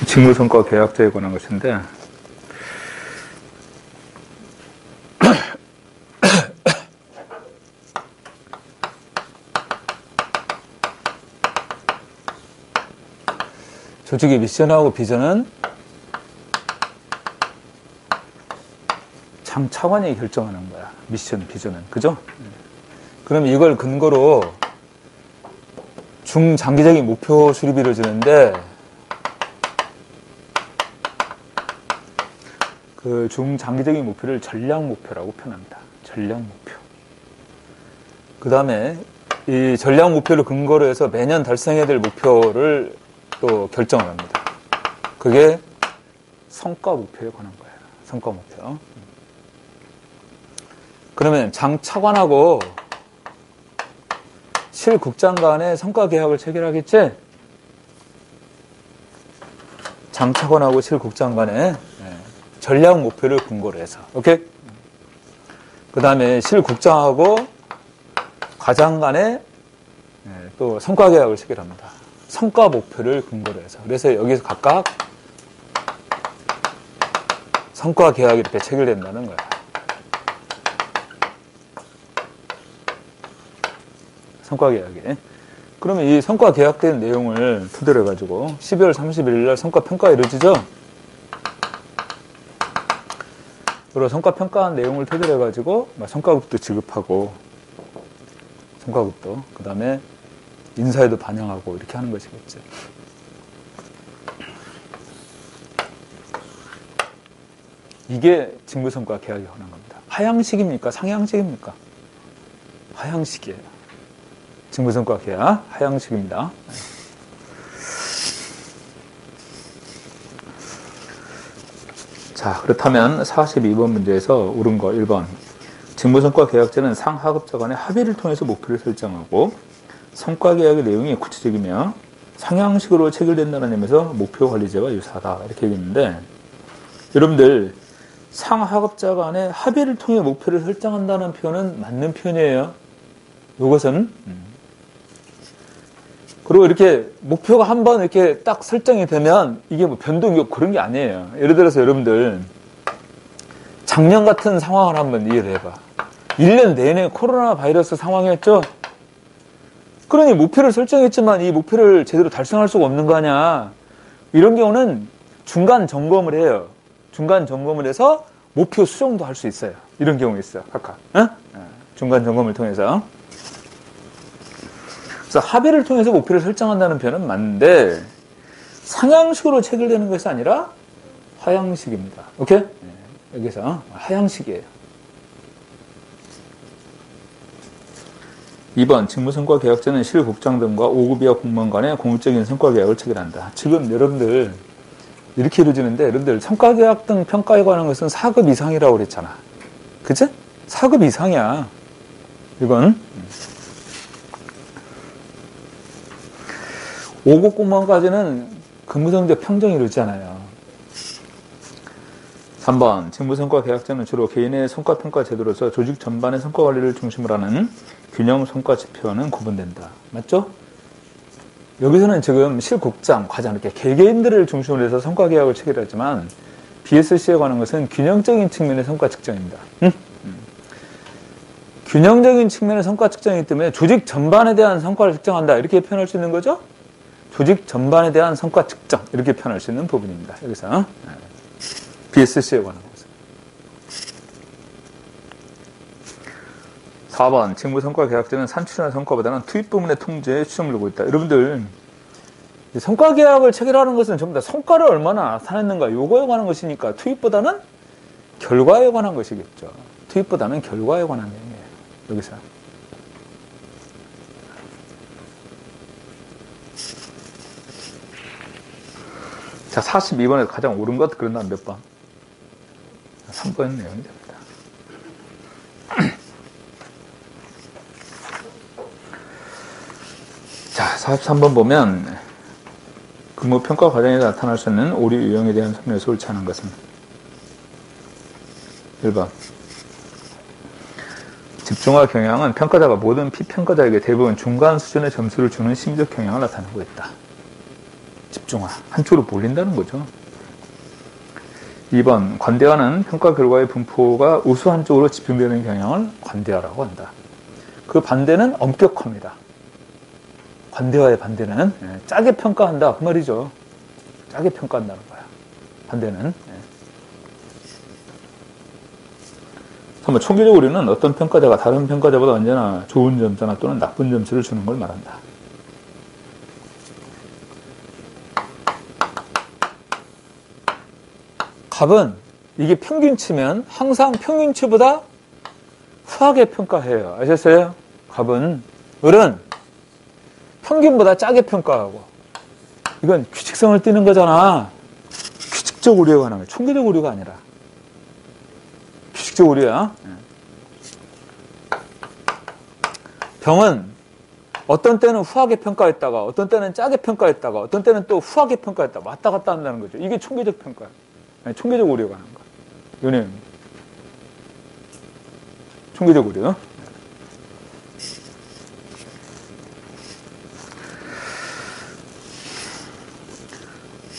직무성과 계약자에 관한 것인데, 조직의 미션하고 비전은 장 차관이 결정하는 거야. 미션, 비전은. 그죠? 그럼 이걸 근거로 중장기적인 목표 수립이 이루어지는데, 그 중장기적인 목표를 전략 목표라고 표현합니다. 전략 목표. 그 다음에 이 전략 목표를 근거로 해서 매년 달성해야 될 목표를 또 결정을 합니다. 그게 성과 목표에 관한 거예요. 성과 목표. 그러면 장 차관하고 실국장 간의 성과 계약을 체결하겠지? 장 차관하고 실국장 간의 전략 목표를 근거로 해서. 오케이? 그 다음에 실국장하고 과장 간의 또 성과 계약을 체결합니다. 성과 목표를 근거로 해서. 그래서 여기서 각각 성과 계약이 이렇게 체결된다는 거야. 성과 계약이. 그러면 이 성과 계약된 내용을 토대로 해가지고 12월 31일 날 성과 평가가 이루어지죠? 그리고 성과 평가한 내용을 토대로 해가지고 성과급도 지급하고, 성과급도. 그 다음에 인사에도 반영하고 이렇게 하는 것이겠죠. 이게 직무성과 계약에 관한 겁니다. 하향식입니까? 상향식입니까? 하향식이에요. 직무성과 계약, 하향식입니다. 자, 그렇다면 42번 문제에서 옳은 거 1번. 직무성과 계약제는 상하급자 간의 합의를 통해서 목표를 설정하고, 성과 계약의 내용이 구체적이며 상향식으로 체결된다는 점에서 목표 관리제와 유사하다. 이렇게 얘기했는데, 여러분들 상하급자 간의 합의를 통해 목표를 설정한다는 표현은 맞는 표현이에요. 이것은 그리고 이렇게 목표가 한번 이렇게 딱 설정이 되면 이게 뭐 변동이 그런 게 아니에요. 예를 들어서 여러분들 작년 같은 상황을 한번 이해를 해봐. 1년 내내 코로나 바이러스 상황이었죠? 그러니 목표를 설정했지만 이 목표를 제대로 달성할 수가 없는 거 아니야. 이런 경우는 중간 점검을 해요. 중간 점검을 해서 목표 수정도 할 수 있어요. 이런 경우 있어요. 각각. 중간 점검을 통해서. 그래서 합의를 통해서 목표를 설정한다는 표현은 맞는데, 상향식으로 체결되는 것이 아니라 하향식입니다. 오케이? 여기서 하향식이에요. 2번, 직무성과 계약제는 실국장 등과 5급 이하 공무원 간의 공적인 성과 계약을 체결한다. 지금 여러분들 이렇게 이루어지는데, 여러분들 성과 계약 등 평가에 관한 것은 4급 이상이라고 그랬잖아. 그치? 4급 이상이야. 이건 5급 공무원까지는 근무성적 평정이 이루어지잖아요. 3번, 직무성과 계약제는 주로 개인의 성과평가 제도로서 조직 전반의 성과관리를 중심으로 하는 균형 성과 지표와는 구분된다. 맞죠? 여기서는 지금 실국장, 과장 이렇게 개개인들을 중심으로 해서 성과계약을 체결하지만 BSC에 관한 것은 균형적인 측면의 성과 측정입니다. 균형적인 측면의 성과 측정이기 때문에 조직 전반에 대한 성과를 측정한다. 이렇게 표현할 수 있는 거죠? 조직 전반에 대한 성과 측정. 이렇게 표현할 수 있는 부분입니다. 여기서. BSC에 관한 것은. 4번, 직무성과 계약제는 산출이나 성과보다는 투입 부문의 통제에 초점을 두고 있다. 여러분들, 성과 계약을 체결하는 것은 전부 다 성과를 얼마나 나타냈는가, 요거에 관한 것이니까 투입보다는 결과에 관한 것이겠죠. 투입보다는 결과에 관한 내용이에요. 여기서. 자, 42번에서 가장 옳은 것, 그런다면 몇 번? 3번 내용이 됩니다. 자, 43번 보면 근무평가 과정에서 나타날 수 있는 오류 유형에 대한 설명에서 옳지 않은 것은 1번, 집중화 경향은 평가자가 모든 피평가자에게 대부분 중간 수준의 점수를 주는 심리적 경향을 나타내고 있다. 집중화. 한쪽으로 몰린다는 거죠. 2번, 관대화는 평가 결과의 분포가 우수한 쪽으로 집중되는 경향을 관대화라고 한다. 그 반대는 엄격화입니다. 관대화의 반대는 짜게 평가한다. 그 말이죠. 짜게 평가한다는 거야. 반대는. 3번, 총계적 우려는 어떤 평가자가 다른 평가자보다 언제나 좋은 점수나 또는 나쁜 점수를 주는 걸 말한다. 답은 이게 평균치면 항상 평균치보다 후하게 평가해요. 아셨어요? 갑은 을은 평균보다 짜게 평가하고 이건 규칙성을 띠는 거잖아. 규칙적 우려가 나와요. 총계적 우려가 아니라 규칙적 우려야. 병은 어떤 때는 후하게 평가했다가 어떤 때는 짜게 평가했다가 어떤 때는 또 후하게 평가했다가 왔다 갔다 한다는 거죠. 이게 총계적 평가예요. 아니, 총계적 우려가 하는 거야. 요는 총계적 우려.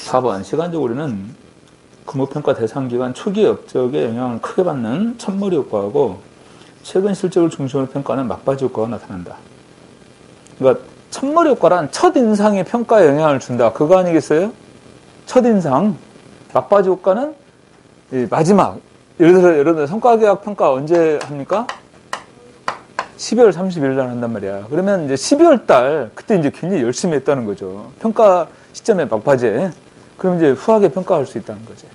4번, 시간적 우려는 근무평가 대상 기간 초기 업적에 영향을 크게 받는 첫머리 효과하고 최근 실적을 중심으로 평가하는 막바지 효과가 나타난다. 그러니까 첫머리 효과란 첫인상의 평가에 영향을 준다. 그거 아니겠어요? 첫인상. 막바지 효과는 마지막. 예를 들어 성과계약 평가 언제 합니까? 12월 30일 날 한단 말이야. 그러면 이제 12월 달 그때 이제 굉장히 열심히 했다는 거죠. 평가 시점에 막바지에. 그럼 이제 후하게 평가할 수 있다는 거지.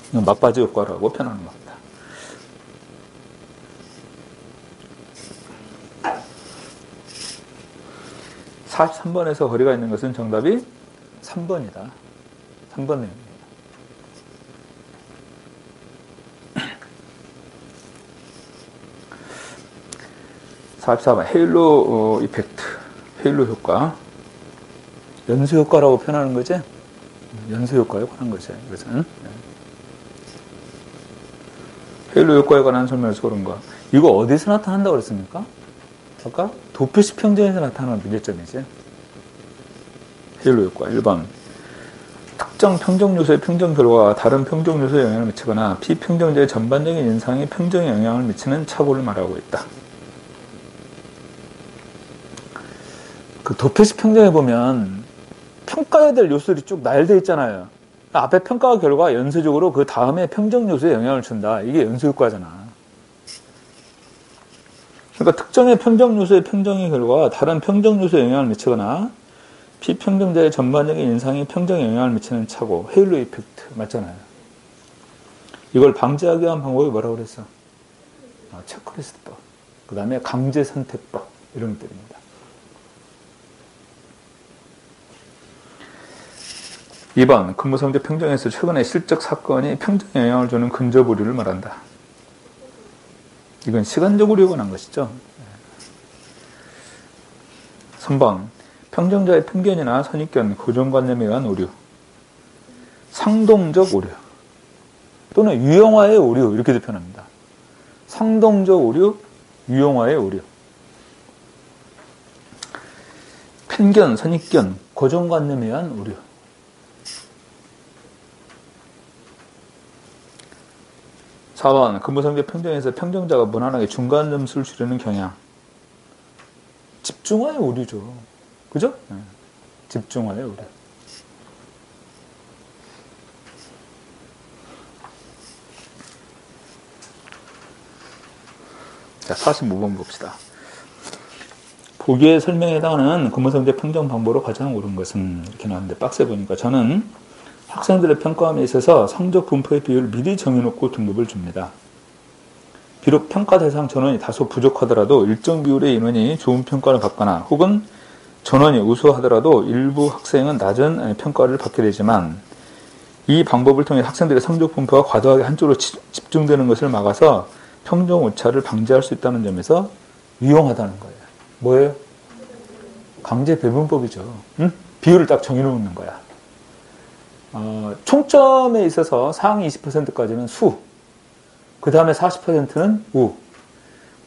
이건 막바지 효과라고 표현하는 겁니다. (43번에서) 거리가 있는 것은 정답이 3번이다. 3번 내용입니다. 44번 헤일로 이펙트, 헤일로 효과, 연수 효과라고 표현하는 거지. 연수 효과에 관한 거지. 이것은 헤일로 효과에 관한 설명에서 그런 거. 이거 어디서 나타난다고 그랬습니까? 아까 도표식 평정에서 나타나는 문제점이지. 헤일로 효과 1번. 특정 평정 요소의 평정 결과가 다른 평정 요소에 영향을 미치거나 비평정자의 전반적인 인상에 평정에 영향을 미치는 착오를 말하고 있다. 그 도표식 평정에 보면 평가해야 될 요소들이 쭉 나열되어 있잖아요. 앞에 평가 결과 연쇄적으로 그 다음에 평정 요소에 영향을 준다. 이게 연수 효과잖아. 그러니까 특정의 평정 요소의 평정의 결과가 다른 평정 요소에 영향을 미치거나 비평정자의 전반적인 인상이 평정에 영향을 미치는 착오, 헤일로 이펙트 맞잖아요. 이걸 방지하기 위한 방법이 뭐라고 그랬어? 체크리스트법, 그 다음에 강제 선택법 이런 것들입니다. 2번, 근무성적 평정에서 최근의 실적 사건이 평정에 영향을 주는 근접 오류를 말한다. 이건 시간적 오류가 난 것이죠. 3번, 평정자의 편견이나 선입견, 고정관념에 의한 오류, 상동적 오류 또는 유형화의 오류 이렇게도 표현합니다. 상동적 오류, 유형화의 오류. 편견, 선입견, 고정관념에 의한 오류. 4번, 근무성적 평정에서 평정자가 무난하게 중간 점수를 주려는 경향. 집중화의 오류죠. 그죠? 집중화의 오류. 자, 45번 봅시다. 보기의 설명에 해당하는 근무성적 평정 방법으로 가장 옳은 것은 이렇게 나왔는데 박스에 보니까 저는 학생들의 평가함에 있어서 성적 분포의 비율을 미리 정해놓고 등급을 줍니다. 비록 평가 대상 전원이 다소 부족하더라도 일정 비율의 인원이 좋은 평가를 받거나 혹은 전원이 우수하더라도 일부 학생은 낮은 평가를 받게 되지만 이 방법을 통해 학생들의 성적 분포가 과도하게 한쪽으로 집중되는 것을 막아서 평정 오차를 방지할 수 있다는 점에서 유용하다는 거예요. 뭐예요? 강제 배분법이죠. 응? 비율을 딱 정해놓는 거야. 총점에 있어서 상위 20%까지는 수, 그 다음에 40%는 우,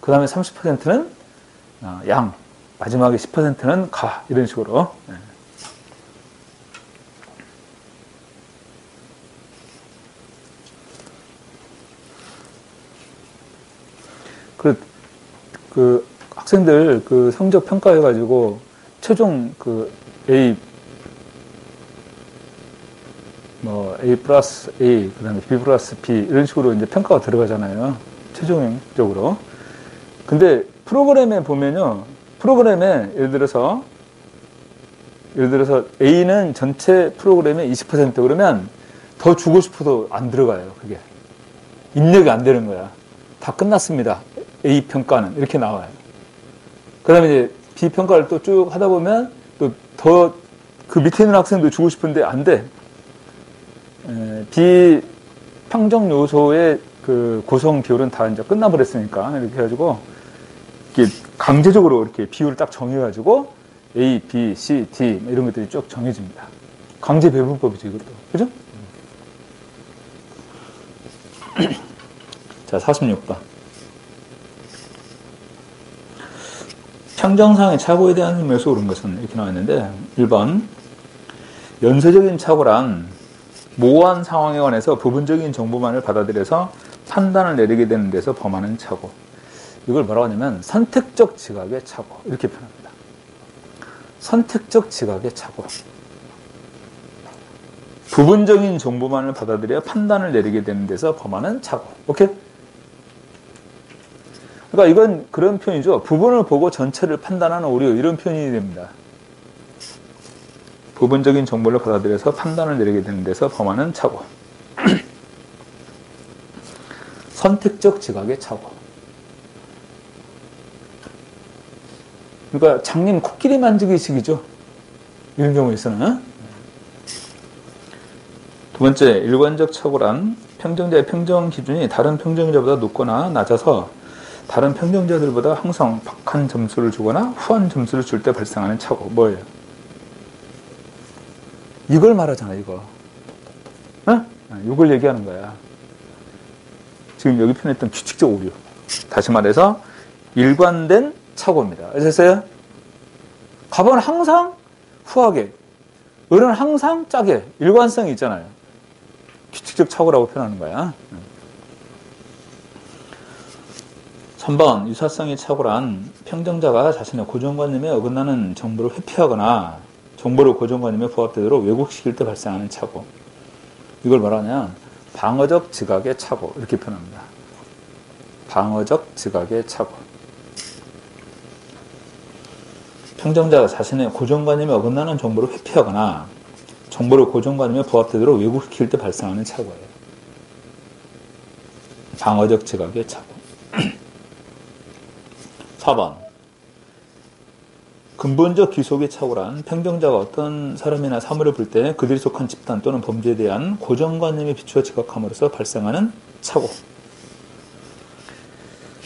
그 다음에 30%는 양, 마지막에 10%는 가, 이런 식으로. 그 학생들 그 성적 평가해가지고 최종 그 A 플러스 A, 그 다음에 B 플러스 B 이런 식으로 이제 평가가 들어가잖아요. 최종적으로. 근데 프로그램에 보면요. 프로그램에 예를 들어서 A는 전체 프로그램의 20% 그러면 더 주고 싶어도 안 들어가요. 그게. 입력이 안 되는 거야. 다 끝났습니다. A 평가는. 이렇게 나와요. 그 다음에 이제 B 평가를 또 쭉 하다 보면 또 더 그 밑에 있는 학생도 주고 싶은데 안 돼. B 평정 요소의 그 고성 비율은 다 이제 끝나버렸으니까 이렇게 해가지고 이렇게 강제적으로 이렇게 비율을 딱 정해가지고 A, B, C, D 이런 것들이 쭉 정해집니다. 강제 배분법이죠, 이것도. 그죠? 자, 46번. 평정상의 착오에 대한 설명에서 옳은 것은 이렇게 나와 있는데 1번 연쇄적인 착오란 모호한 상황에 관해서 부분적인 정보만을 받아들여서 판단을 내리게 되는 데서 범하는 착오. 이걸 뭐라고 하냐면 선택적 지각의 착오 이렇게 표현합니다. 선택적 지각의 착오. 부분적인 정보만을 받아들여 판단을 내리게 되는 데서 범하는 착오. 오케이? 그러니까 이건 그런 표현이죠. 부분을 보고 전체를 판단하는 오류 이런 표현이 됩니다. 부분적인 정보를 받아들여서 판단을 내리게 되는 데서 범하는 착오. 선택적 지각의 착오. 그러니까 장님 코끼리 만지기식이죠. 이런 경우에서는. 두 번째, 일관적 착오란 평정자의 평정 기준이 다른 평정자보다 높거나 낮아서 다른 평정자들보다 항상 박한 점수를 주거나 후한 점수를 줄 때 발생하는 착오. 뭐예요? 이걸 말하잖아, 이거. 어? 이걸 얘기하는 거야. 지금 여기 표현했던 규칙적 오류. 다시 말해서 일관된 착오입니다. 아셨어요? 갑은 항상 후하게, 을은 항상 짜게, 일관성이 있잖아요. 규칙적 착오라고 표현하는 거야. 3번 유사성의 착오란 평정자가 자신의 고정관념에 어긋나는 정보를 회피하거나 정보를 고정관념에 부합되도록 왜곡시킬 때 발생하는 착오. 이걸 말하면 방어적 지각의 착오 이렇게 표현합니다. 방어적 지각의 착오. 평정자가 자신의 고정관념에 어긋나는 정보를 회피하거나 정보를 고정관념에 부합되도록 왜곡시킬 때 발생하는 착오예요. 방어적 지각의 착오. 4번 근본적 귀속의 착오란 평정자가 어떤 사람이나 사물을 볼 때 그들이 속한 집단 또는 범죄에 대한 고정관념에 비추어 지각함으로써 발생하는 착오.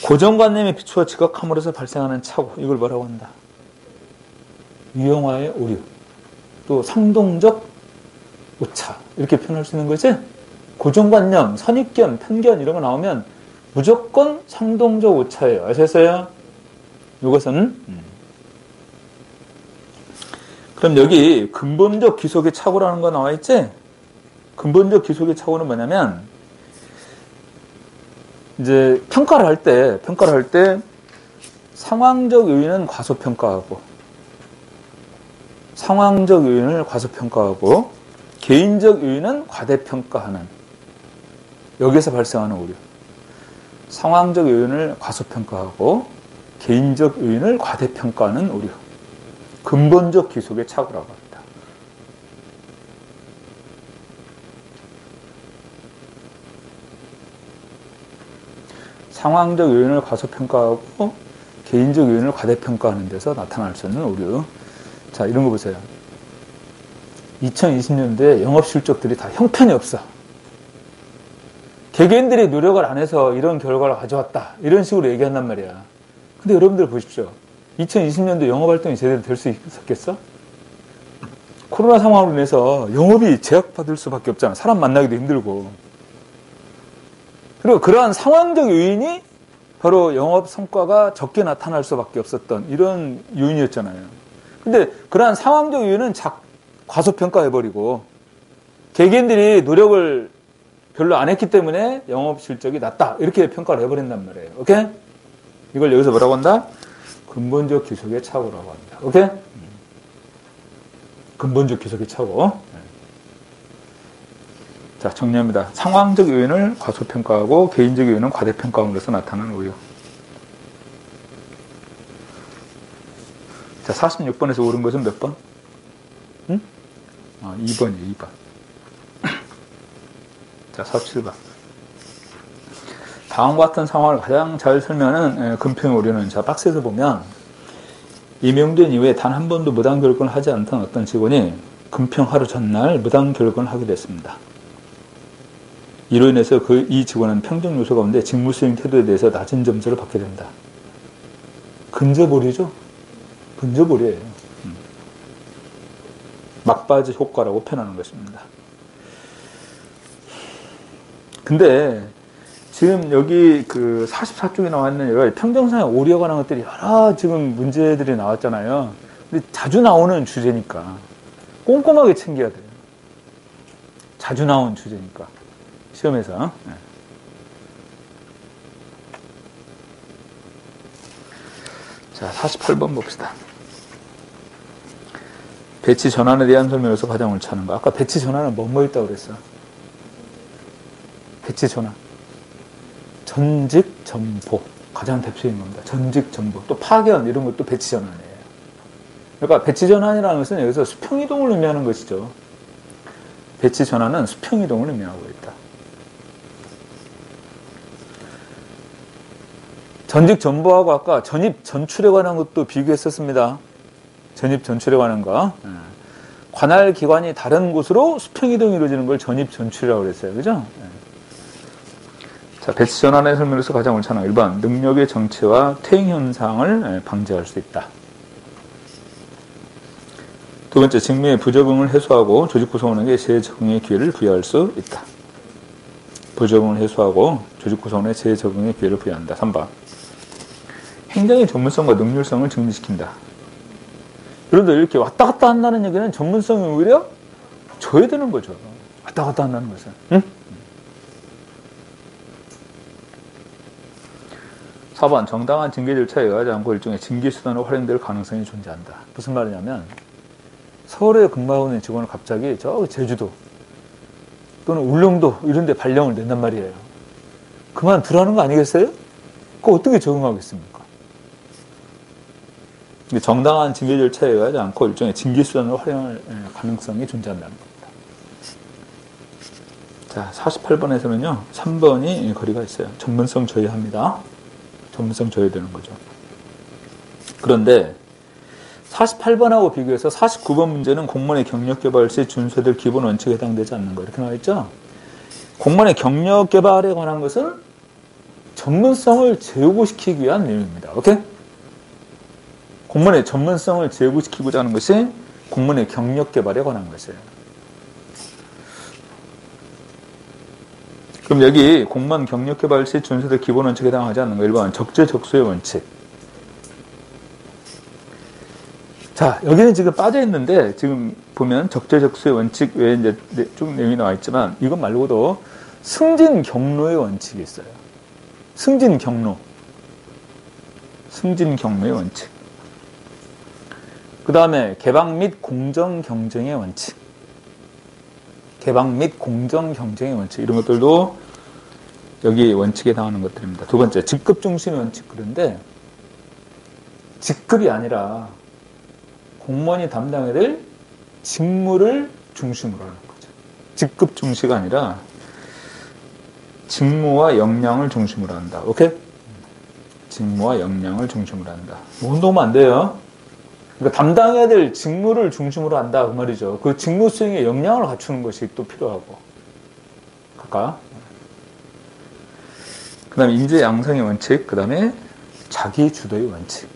고정관념에 비추어 지각함으로써 발생하는 착오. 이걸 뭐라고 한다? 유형화의 오류. 또 상동적 오차. 이렇게 표현할 수 있는 거지? 고정관념, 선입견, 편견 이런 거 나오면 무조건 상동적 오차예요. 아셨어요? 이것은 그럼 여기 근본적 기속의 착오라는 거 나와 있지? 근본적 기속의 착오는 뭐냐면 이제 평가를 할 때 상황적 요인은 과소평가하고 상황적 요인을 과소평가하고 개인적 요인은 과대평가하는 여기에서 발생하는 오류. 상황적 요인을 과소평가하고 개인적 요인을 과대평가하는 오류. 근본적 기속의 착오라고 합니다. 상황적 요인을 과소평가하고 개인적 요인을 과대평가하는 데서 나타날 수 있는 오류. 자, 이런 거 보세요. 2020년도에 영업 실적들이 다 형편이 없어. 개개인들이 노력을 안 해서 이런 결과를 가져왔다. 이런 식으로 얘기한단 말이야. 근데 여러분들 보십시오. 2020년도 영업활동이 제대로 될 수 있었겠어? 코로나 상황으로 인해서 영업이 제약받을 수밖에 없잖아. 사람 만나기도 힘들고. 그리고 그러한 상황적 요인이 바로 영업 성과가 적게 나타날 수밖에 없었던 이런 요인이었잖아요. 근데 그러한 상황적 요인은 과소평가해버리고 개개인들이 노력을 별로 안 했기 때문에 영업 실적이 낮다. 이렇게 평가를 해버린단 말이에요. 오케이? 이걸 여기서 뭐라고 한다? 근본적 기속의 착오라고 합니다. 오케이? 근본적 기속의 착오. 자, 정리합니다. 상황적 요인을 과소평가하고 개인적 요인은 과대평가함으로써 나타나는 오류. 자, 46번에서 옳은 것은 몇 번? 응? 2번이에요, 2번. 자, 47번. 다음과 같은 상황을 가장 잘 설명하는 근평의 오류는, 자, 박스에서 보면, 임용된 이후에 단 한 번도 무단 결근을 하지 않던 어떤 직원이 근평 하루 전날 무단 결근을 하게 됐습니다. 이로 인해서 이 직원은 평정 요소 가운데 직무수행 태도에 대해서 낮은 점수를 받게 됩니다. 근접오류죠? 근접오류예요. 막바지 효과라고 표현하는 것입니다. 근데 지금 여기 그 44쪽에 나와 있는 여러 가지 평정상의 오류에 관한 것들이 여러 지금 문제들이 나왔잖아요. 근데 자주 나오는 주제니까 꼼꼼하게 챙겨야 돼요. 자주 나온 주제니까. 시험에서. 자, 48번 봅시다. 배치 전환에 대한 설명에서 가장 옳지 않은 거. 아까 배치 전환은 뭐 있다고 그랬어? 배치 전환. 전직 전보. 가장 대표적인 겁니다. 전직 전보. 또 파견, 이런 것도 배치 전환이에요. 그러니까 배치 전환이라는 것은 여기서 수평이동을 의미하는 것이죠. 배치 전환은 수평이동을 의미하고 있다. 전직 전보하고 아까 전입 전출에 관한 것도 비교했었습니다. 전입 전출에 관한 거. 관할 기관이 다른 곳으로 수평이동이 이루어지는 걸 전입 전출이라고 그랬어요. 그죠? 자, 배치 전환의 설명에서 가장 옳지 않은 1번. 능력의 정체와 퇴행 현상을 방지할 수 있다. 두 번째, 직무의 부적응을 해소하고 조직 구성원에게 재적응의 기회를 부여할 수 있다. 부적응을 해소하고 조직 구성원에 재적응의 기회를 부여한다. 3번. 행정의 전문성과 능률성을 증진시킨다. 여러분들 이렇게 왔다 갔다 한다는 얘기는 전문성이 오히려 저해되는 거죠. 왔다 갔다 한다는 것은. 응? 4번. 정당한 징계 절차에 의하지 않고 일종의 징계 수단으로 활용될 가능성이 존재한다. 무슨 말이냐면 서울에 근무하고 있는 직원을 갑자기 저 제주도 또는 울릉도 이런 데 발령을 낸단 말이에요. 그만두라는 거 아니겠어요? 그거 어떻게 적응하겠습니까? 정당한 징계 절차에 의하지 않고 일종의 징계 수단으로 활용할 가능성이 존재한다는 겁니다. 자, 48번에서는요, 3번이 거리가 있어요. 전문성 저해합니다. 전문성 저해되는 거죠. 그런데 48번하고 비교해서 49번 문제는 공무원의 경력 개발 시 준수해야 될 기본 원칙에 해당되지 않는 거 이렇게 나와 있죠. 공무원의 경력 개발에 관한 것은 전문성을 제고시키기 위한 내용입니다. 오케이? 공무원의 전문성을 제고시키고자 하는 것이 공무원의 경력 개발에 관한 것이에요. 그럼 여기 공무원 경력 개발 시 준수해야 될 기본 원칙에 해당하지 않는 거 1번 적재적소의 원칙. 자, 여기는 지금 빠져 있는데, 지금 보면 적재적소의 원칙 외에 이제 쭉 내용이 나와 있지만, 이것 말고도 승진 경로의 원칙이 있어요. 승진 경로. 승진 경로의 원칙. 그 다음에 개방 및 공정 경쟁의 원칙. 개방 및 공정 경쟁의 원칙. 이런 것들도 여기 원칙에 해당하는 것들입니다. 두 번째, 직급 중심의 원칙. 그런데, 직급이 아니라, 공무원이 담당해야 될 직무를 중심으로 하는 거죠. 직급 중시가 아니라 직무와 역량을 중심으로 한다. 오케이? 직무와 역량을 중심으로 한다. 운동하면 안 돼요. 그러니까 담당해야 될 직무를 중심으로 한다. 그 말이죠. 그 직무 수행의 역량을 갖추는 것이 또 필요하고. 갈까? 그 다음에 인재 양성의 원칙. 그 다음에 자기 주도의 원칙.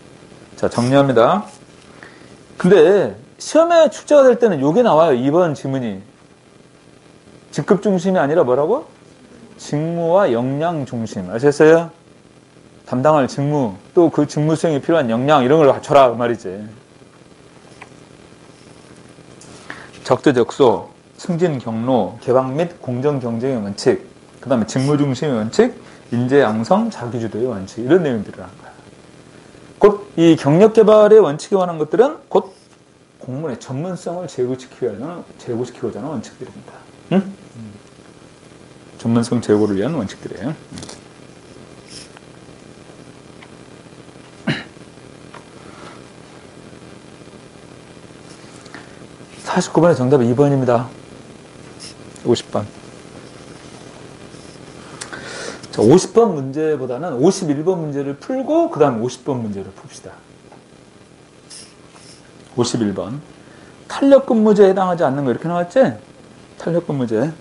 자, 정리합니다. 근데 시험에 출제가 될 때는 이게 나와요. 2번 지문이. 직급 중심이 아니라 뭐라고? 직무와 역량 중심. 아셨어요? 담당할 직무, 또 그 직무 수행에 필요한 역량 이런 걸 갖춰라 그 말이지. 적재적소, 승진 경로, 개방 및 공정 경쟁의 원칙, 그 다음에 직무 중심의 원칙, 인재 양성, 자기주도의 원칙 이런 내용들을 한 거야. 이 경력 개발의 원칙에 관한 것들은 곧 공무원의 전문성을 제고시키고자 하는 원칙들입니다. 응? 전문성 제고를 위한 원칙들이에요. 49번의 정답은 2번입니다. 50번. 자, 50번 문제보다는 51번 문제를 풀고 그 다음 50번 문제를 풉시다. 51번. 탄력근무제에 해당하지 않는 거 이렇게 나왔지? 탄력근무제.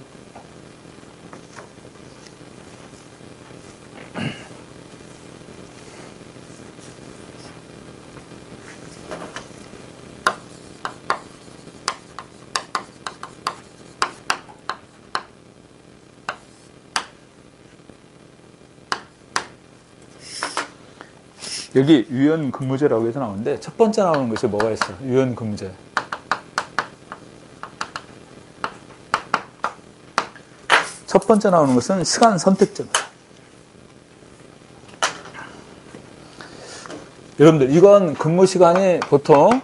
여기 유연근무제라고 해서 나오는데 첫 번째 나오는 것이 뭐가 있어? 유연근무제. 첫 번째 나오는 것은 시간 선택제입니다. 여러분들 이건 근무 시간이 보통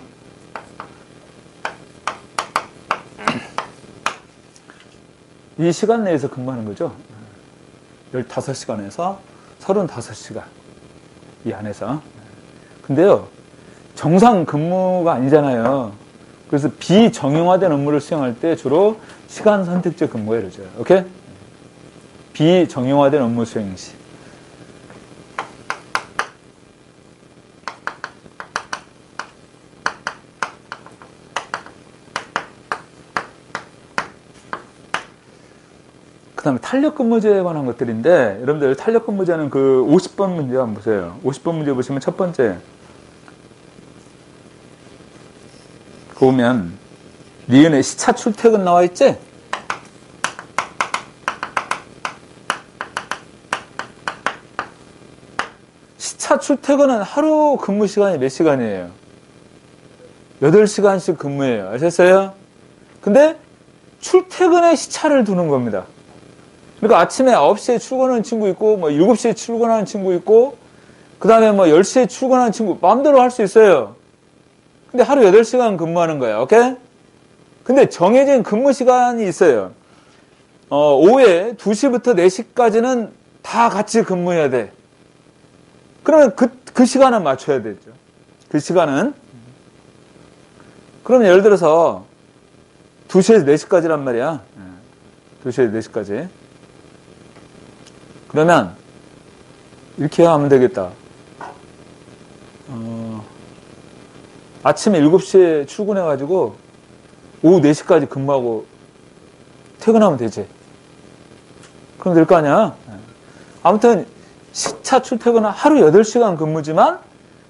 이 시간 내에서 근무하는 거죠. 15시간에서 35시간 이 안에서. 근데요, 정상 근무가 아니잖아요. 그래서 비정형화된 업무를 수행할 때 주로 시간 선택제 근무에 이러죠. 오케이? 비정형화된 업무 수행 시. 그 다음에 탄력근무제에 관한 것들인데, 여러분들 탄력근무제는 그 50번 문제 한번 보세요. 50번 문제 보시면 첫 번째. 그거 보면, 니은에 시차 출퇴근 나와 있지? 시차 출퇴근은 하루 근무 시간이 몇 시간이에요? 8시간씩 근무해요. 아셨어요? 근데 출퇴근에 시차를 두는 겁니다. 그러니까 아침에 9시에 출근하는 친구 있고, 뭐 7시에 출근하는 친구 있고, 그 다음에 뭐 10시에 출근하는 친구, 마음대로 할 수 있어요. 근데 하루 8시간 근무하는 거야. 오케이? 근데 정해진 근무 시간이 있어요. 오후에 2시부터 4시까지는 다 같이 근무해야 돼. 그러면 그 시간은 맞춰야 되죠. 그 시간은. 그러면 예를 들어서 2시에서 4시까지란 말이야. 2시에서 4시까지. 그러면 이렇게 하면 되겠다. 아침에 7시에 출근해가지고 오후 4시까지 근무하고 퇴근하면 되지. 그럼 될 거 아니야? 아무튼 시차 출퇴근은 하루 8시간 근무지만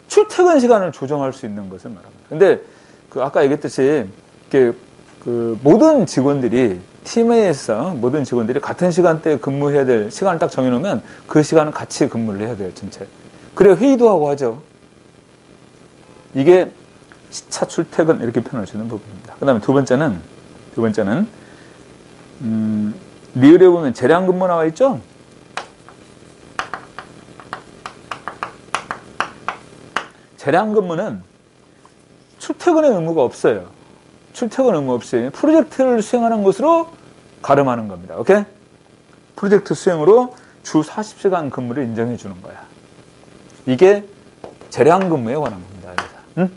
출퇴근 시간을 조정할 수 있는 것을 말합니다. 근데 아까 얘기했듯이 모든 직원들이 팀에서 모든 직원들이 같은 시간대에 근무해야 될 시간을 딱 정해놓으면 그 시간은 같이 근무를 해야 돼요, 전체. 그래야 회의도 하고 하죠. 이게 시차 출퇴근 이렇게 표현할 수 있는 부분입니다. 그 다음에 두 번째는 리을에 보면 재량 근무 나와 있죠? 재량 근무는 출퇴근의 의무가 없어요. 출퇴근 의무 없이 프로젝트를 수행하는 것으로 가름하는 겁니다. 오케이? 프로젝트 수행으로 주 40시간 근무를 인정해 주는 거야. 이게 재량 근무에 관한 겁니다. 응?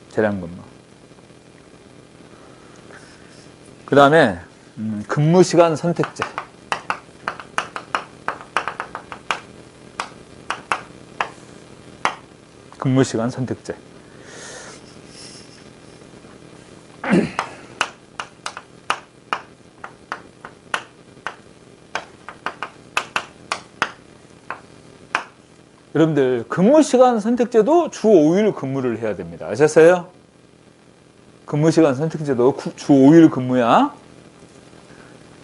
재량 근무. 그 다음에 근무 시간 선택제. 근무 시간 선택제. 여러분들 근무 시간 선택제도 주 5일 근무를 해야 됩니다. 아셨어요? 근무 시간 선택제도 주 5일 근무야.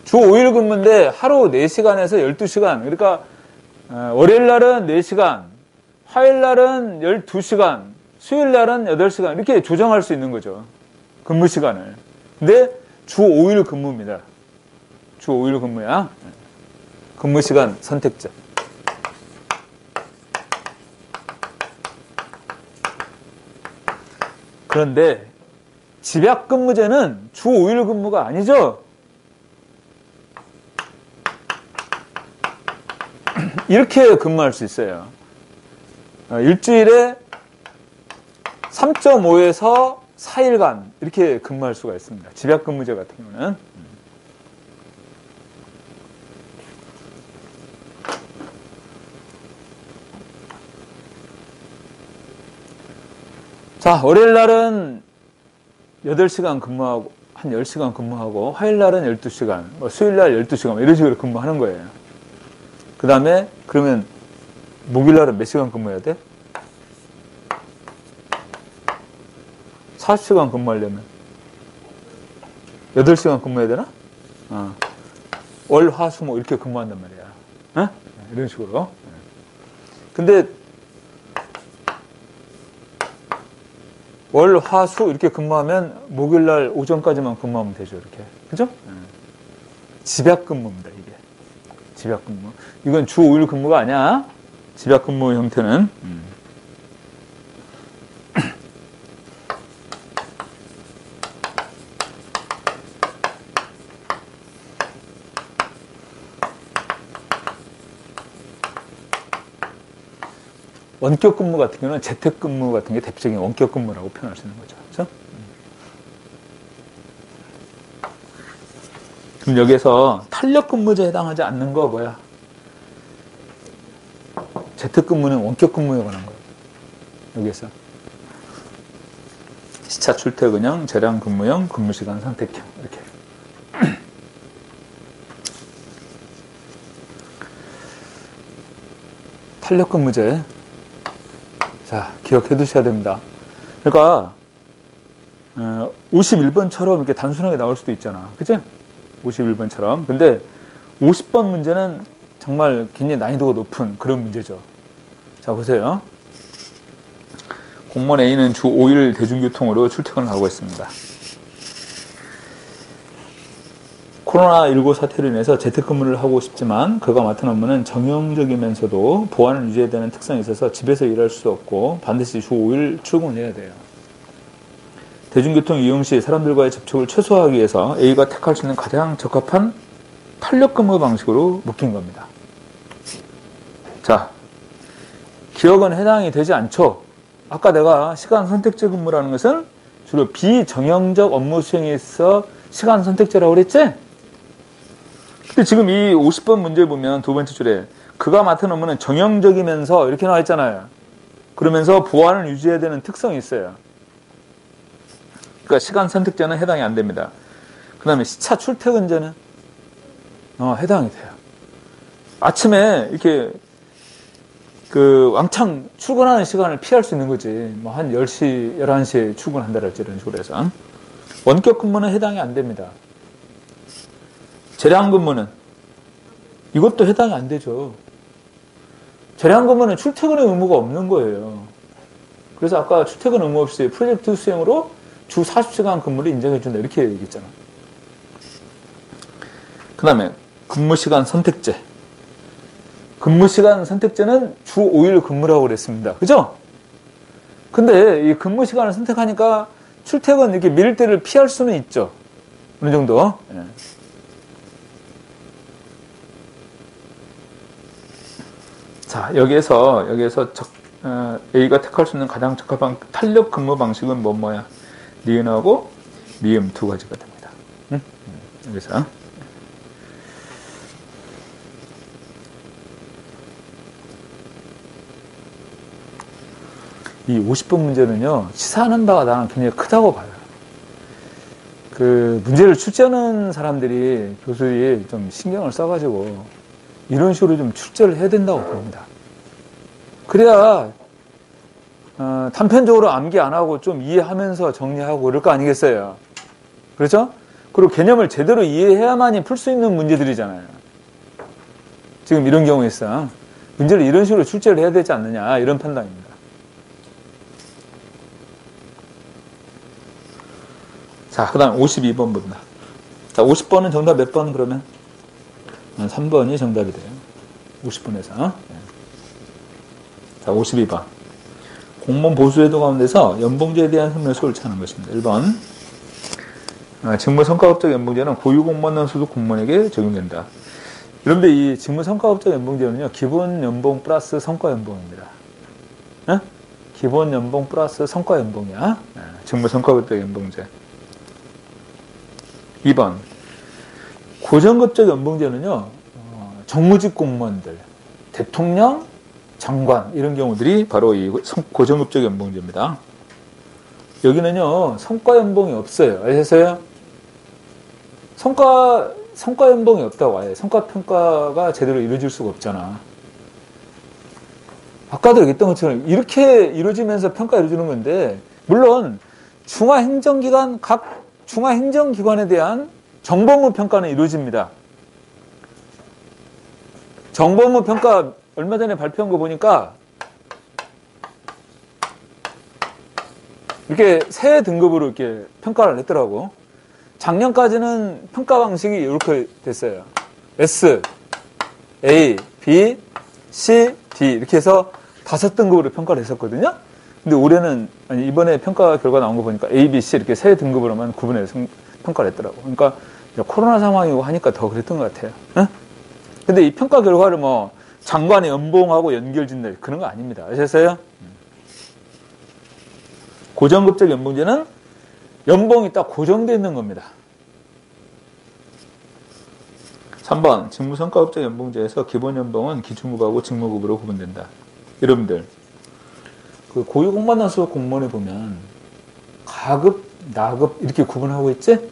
주 5일 근무인데 하루 4시간에서 12시간. 그러니까 월요일 날은 4시간, 화요일 날은 12시간, 수요일 날은 8시간 이렇게 조정할 수 있는 거죠. 근무 시간을. 근데 주 5일 근무입니다. 주 5일 근무야. 근무 시간 선택제. 그런데 집약근무제는 주 5일 근무가 아니죠. 이렇게 근무할 수 있어요. 일주일에 3.5에서 4일간 이렇게 근무할 수가 있습니다. 집약근무제 같은 경우는. 자, 월요일 날은 8시간 근무하고, 한 10시간 근무하고, 화요일 날은 12시간, 수요일 날 12시간, 이런 식으로 근무하는 거예요. 그 다음에, 그러면, 목요일 날은 몇 시간 근무해야 돼? 40시간 근무하려면 8시간 근무해야 되나? 월, 화, 수, 목 이렇게 근무한단 말이야. 이런 식으로. 근데 월, 화, 수 이렇게 근무하면 목요일 날 오전까지만 근무하면 되죠. 이렇게. 그죠? 집약 근무입니다. 이게. 집약 근무. 이건 주 5일 근무가 아니야. 집약 근무 형태는. 원격 근무 같은 경우는 재택 근무 같은 게 대표적인 원격 근무라고 표현할 수 있는 거죠. 그렇죠? 그럼 여기서 탄력 근무제에 해당하지 않는 거 뭐야? 재택 근무는 원격 근무에 관한 거예요. 여기서 시차 출퇴근형, 재량 근무형, 근무시간 선택형 이렇게. 탄력 근무제. 자, 기억해 두셔야 됩니다. 그러니까 51번처럼 이렇게 단순하게 나올 수도 있잖아. 그치? 51번처럼. 근데 50번 문제는 정말 굉장히 난이도가 높은 그런 문제죠. 자, 보세요. 공무원 A는 주 5일 대중교통으로 출퇴근을 하고 있습니다. 코로나19 사태로 인해서 재택근무를 하고 싶지만 그가 맡은 업무는 정형적이면서도 보안을 유지해야 되는 특성이 있어서 집에서 일할 수 없고 반드시 주 5일 출근해야 돼요. 대중교통 이용 시 사람들과의 접촉을 최소화하기 위해서 A가 택할 수 있는 가장 적합한 탄력근무 방식으로 묶인 겁니다. 자, 기억은 해당이 되지 않죠? 아까 내가 시간 선택제 근무라는 것은 주로 비정형적 업무 수행에 있어 시간 선택제라고 그랬지? 근데 지금 이 50번 문제 보면 두 번째 줄에 그가 맡은 업무는 정형적이면서 이렇게 나와 있잖아요. 그러면서 보안을 유지해야 되는 특성이 있어요. 그러니까 시간 선택제는 해당이 안 됩니다. 그 다음에 시차 출퇴근제는 해당이 돼요. 아침에 이렇게 왕창 출근하는 시간을 피할 수 있는 거지. 뭐 한 10시, 11시에 출근한다랄지 이런 식으로 해서. 원격 근무는 해당이 안 됩니다. 재량 근무는 이것도 해당이 안 되죠. 재량 근무는 출퇴근의 의무가 없는 거예요. 그래서 아까 출퇴근 의무 없이 프로젝트 수행으로 주 40시간 근무를 인정해준다 이렇게 얘기했잖아. 그 다음에 근무시간 선택제. 근무시간 선택제는 주 5일 근무라고 그랬습니다. 그죠? 근데 이 근무시간을 선택하니까 출퇴근 이렇게 밀 때를 피할 수는 있죠. 어느 정도. 예. 자, 여기에서 A가 택할 수 있는 가장 적합한 탄력 근무 방식은 뭐야? 니은하고 미음 두 가지가 됩니다. 여기서. 이 50번 문제는요, 시사하는 바가 나는 굉장히 크다고 봐요. 문제를 출제하는 사람들이 교수들이 좀 신경을 써가지고 이런 식으로 좀 출제를 해야 된다고 봅니다. 그래야 단편적으로 암기 안 하고 좀 이해하면서 정리하고 그럴 거 아니겠어요? 그렇죠? 그리고 개념을 제대로 이해해야만이 풀 수 있는 문제들이잖아요. 지금 이런 경우에서 문제를 이런 식으로 출제를 해야 되지 않느냐 이런 판단입니다. 자, 그 다음 52번 본다. 자, 50번은 정답 몇 번 그러면? 3번이 정답이 돼요. 50번에서. 자, 52번. 공무원 보수제도 가운데서 연봉제에 대한 설명에서 옳지 않은 것입니다. 1번. 직무성과급적 연봉제는 고유공무원 소속 공무원에게 적용된다. 여러분들 이 직무성과급적 연봉제는요, 기본 연봉 플러스 성과연봉입니다. 기본 연봉 플러스 성과연봉이야. 직무성과급적 연봉제. 2번. 고정급적 연봉제는요, 정무직 공무원들, 대통령, 장관 이런 경우들이 바로 이 고정급적 연봉제입니다. 여기는요, 성과 연봉이 없어요. 아셨어요? 성과 연봉이 없다고 아예 성과 평가가 제대로 이루어질 수가 없잖아. 아까도 얘기했던 것처럼 이렇게 이루어지면서 평가 이루어지는 건데, 물론 중앙행정기관 각 중앙행정기관에 대한 정보무 평가는 이루어집니다. 정보무 평가 얼마 전에 발표한 거 보니까 이렇게 세 등급으로 이렇게 평가를 했더라고. 작년까지는 평가 방식이 이렇게 됐어요. S, A, B, C, D 이렇게 해서 5등급으로 평가를 했었거든요. 근데 올해는 이번에 평가 결과 나온 거 보니까 A, B, C 이렇게 세 등급으로만 구분해서 평가를 했더라고. 그러니까 코로나 상황이고 하니까 더 그랬던 것 같아요. 응? 근데 이 평가 결과를 뭐 장관의 연봉하고 연결짓는다 그런 거 아닙니다. 아셨어요? 고정급적 연봉제는 연봉이 딱 고정되어 있는 겁니다. 3번 직무성과급적 연봉제에서 기본연봉은 기준급하고 직무급으로 구분된다. 여러분들 그 고유공무원 소속 공무원에 보면 가급, 나급 이렇게 구분하고 있지?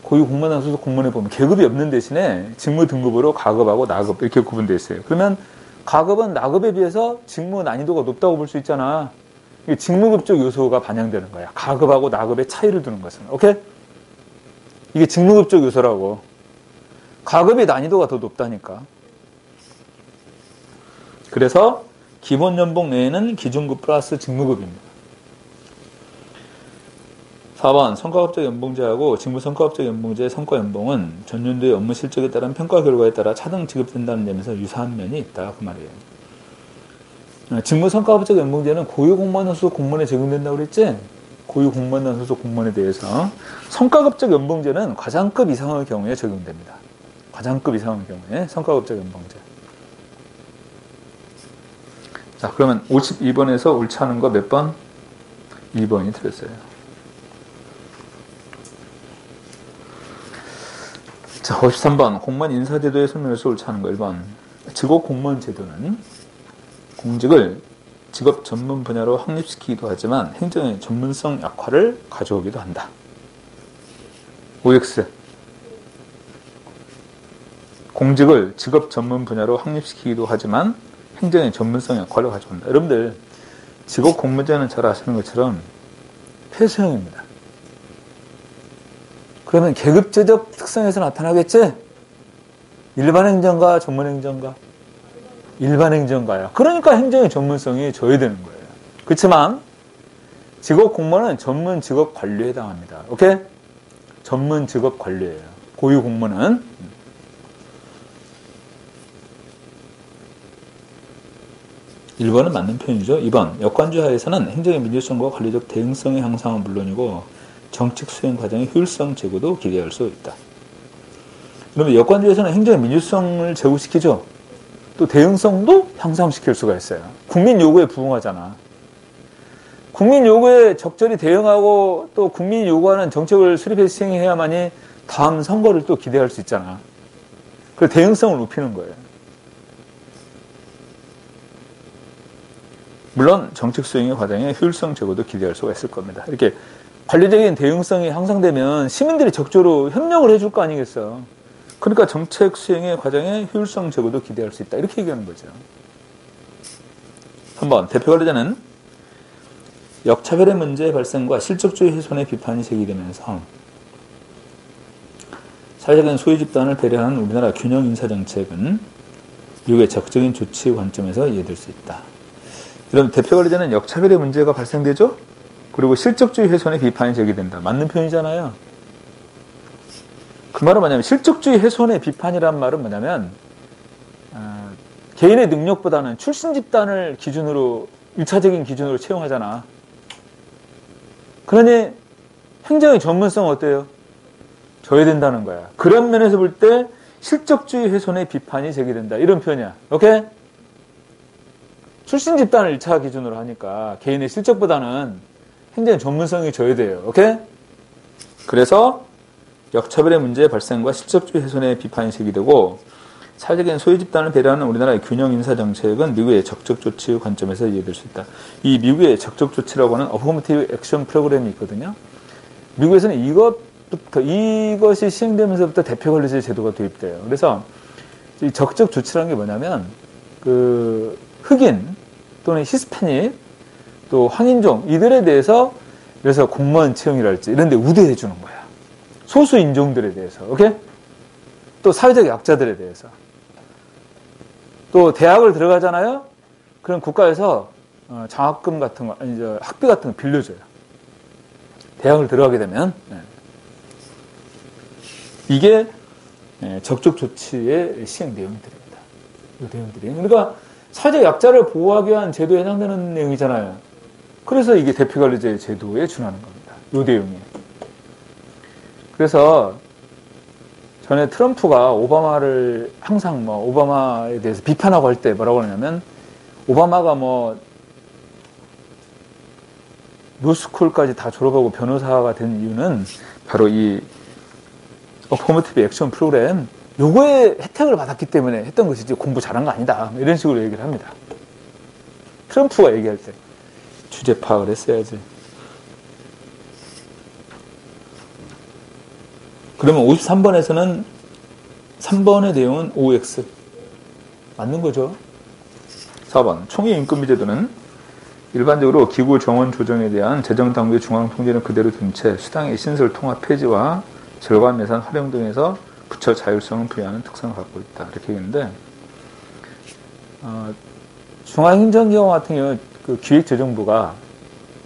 고유공무원 소속 공무원에 보면 계급이 없는 대신에 직무 등급으로 가급하고 나급 이렇게 구분되어 있어요. 그러면 가급은 나급에 비해서 직무 난이도가 높다고 볼 수 있잖아. 이게 직무급적 요소가 반영되는 거야. 가급하고 나급의 차이를 두는 것은. 오케이? 이게 직무급적 요소라고. 가급의 난이도가 더 높다니까. 그래서 기본 연봉 내에는 기준급 플러스 직무급입니다. 4번 성과급적 연봉제하고 직무성과급적 연봉제의 성과연봉은 전년도의 업무 실적에 따른 평가 결과에 따라 차등 지급된다는 점에서 유사한 면이 있다. 그 말이에요. 직무성과급적 연봉제는 고유공무원 소속 공무원에 적용된다고 그랬지? 고유공무원 소속 공무원에 대해서. 성과급적 연봉제는 과장급 이상의 경우에 적용됩니다. 과장급 이상의 경우에 성과급적 연봉제. 자, 그러면 52번에서 옳지 않은 거 몇 번? 2번이 틀렸어요. 자, 53번 공무원 인사제도의 설명에서 옳지 않은 거 1번. 직업 공무원 제도는 공직을 직업 전문 분야로 확립시키기도 하지만 행정의 전문성 약화를 가져오기도 한다. OX. 공직을 직업 전문 분야로 확립시키기도 하지만 행정의 전문성 약화를 가져온다. 여러분들 직업 공무제는 잘 아시는 것처럼 폐쇄형입니다. 그러면 계급제적 특성에서 나타나겠지? 일반 행정가, 전문 행정가? 일반 행정가야. 그러니까 행정의 전문성이 저해되는 거예요. 그렇지만 직업 공무원은 전문 직업 관료에 해당합니다. 오케이? 전문 직업 관료예요. 고유 공무원은. 1번은 맞는 표현이죠. 2번 역관주의 하에서는 행정의 민주성과 관리적 대응성의 향상은 물론이고 정책 수행 과정의 효율성 제고도 기대할 수 있다. 그러면 여권주에서는 행정의 민주성을 제고시키죠. 또 대응성도 향상시킬 수가 있어요. 국민 요구에 부응하잖아. 국민 요구에 적절히 대응하고 또 국민이 요구하는 정책을 수립해서 시행해야만이 다음 선거를 또 기대할 수 있잖아. 그 대응성을 높이는 거예요. 물론 정책 수행의 과정에 효율성 제고도 기대할 수가 있을 겁니다. 이렇게 관리적인 대응성이 향상되면 시민들이 적절히 협력을 해줄 거 아니겠어. 그러니까 정책 수행의 과정에 효율성 제고도 기대할 수 있다. 이렇게 얘기하는 거죠. 3번 대표 관리자는 역차별의 문제 발생과 실적주의 훼손의 비판이 제기되면서 사회적인 소유 집단을 배려하는 우리나라 균형 인사 정책은 미국의 적극적인 조치 관점에서 이해될 수 있다. 그럼 대표 관리자는 역차별의 문제가 발생되죠? 그리고 실적주의 훼손의 비판이 제기된다. 맞는 표현이잖아요. 그 말은 뭐냐면 실적주의 훼손의 비판이란 말은 뭐냐면 개인의 능력보다는 출신 집단을 기준으로 1차적인 기준으로 채용하잖아. 그러니 행정의 전문성은 어때요? 져야 된다는 거야. 그런 면에서 볼 때 실적주의 훼손의 비판이 제기된다. 이런 표현이야. 오케이? 출신 집단을 1차 기준으로 하니까 개인의 실적보다는 행정의 전문성이 져야 돼요. 오케이? 그래서 역차별의 문제의 발생과 실적주의 훼손의 비판이 제기되고 사회적인 소유 집단을 배려하는 우리나라의 균형 인사 정책은 미국의 적적 조치의 관점에서 이해될 수 있다. 이 미국의 적적 조치라고 하는 어포머티브 액션 프로그램이 있거든요. 미국에서는 이것이 시행되면서부터 대표 관리자 제도가 도입돼요. 그래서 이 적적 조치라는 게 뭐냐면 그 흑인 또는 히스패닉 또 황인종 이들에 대해서 그래서 공무원 채용이랄지 이런 데 우대해 주는 거야. 소수 인종들에 대해서. 오케이? 또 사회적 약자들에 대해서. 또 대학을 들어가잖아요. 그럼 국가에서 장학금 같은 거, 아니 학비 같은 거 빌려줘요. 대학을 들어가게 되면. 이게 적적 조치의 시행 내용들입니다. 이 내용들이. 그러니까 사회적 약자를 보호하기 위한 제도에 해당되는 내용이잖아요. 그래서 이게 대표관리자의 제도에 준하는 겁니다. 이 내용이. 그래서 전에 트럼프가 오바마를 항상 오바마에 대해서 비판하고 할 때 뭐라고 하냐면 오바마가 로스쿨까지 다 졸업하고 변호사가 된 이유는 바로 이 어포머티브 액션 프로그램 요거에 혜택을 받았기 때문에 했던 것이지 공부 잘한 거 아니다. 이런 식으로 얘기를 합니다. 트럼프가 얘기할 때 주제 파악을 했어야지. 그러면 53번에서는 3번의 내용은 OX 맞는 거죠. 4번 총회 인건비 제도는 일반적으로 기구 정원 조정에 대한 재정당국의 중앙 통제는 그대로 둔 채 수당의 신설 통합 폐지와 절감 예산 활용 등에서 부처 자율성을 부여하는 특성을 갖고 있다. 이렇게 했는데 중앙행정기관 같은 경우는 그 기획재정부가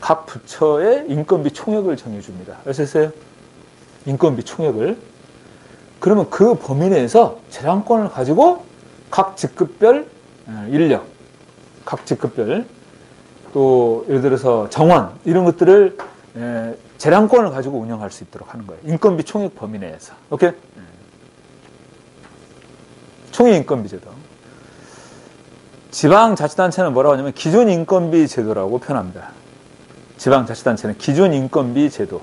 각 부처의 인건비 총액을 정해줍니다. 아셨어요? 인건비 총액을. 그러면 그 범위 내에서 재량권을 가지고 각 직급별 인력, 각 직급별 또 예를 들어서 정원 이런 것들을 재량권을 가지고 운영할 수 있도록 하는 거예요. 인건비 총액 범위 내에서. 오케이? 총액 인건비 제도. 지방자치단체는 뭐라고 하냐면 기존 인건비 제도라고 표현합니다. 지방자치단체는 기존 인건비 제도.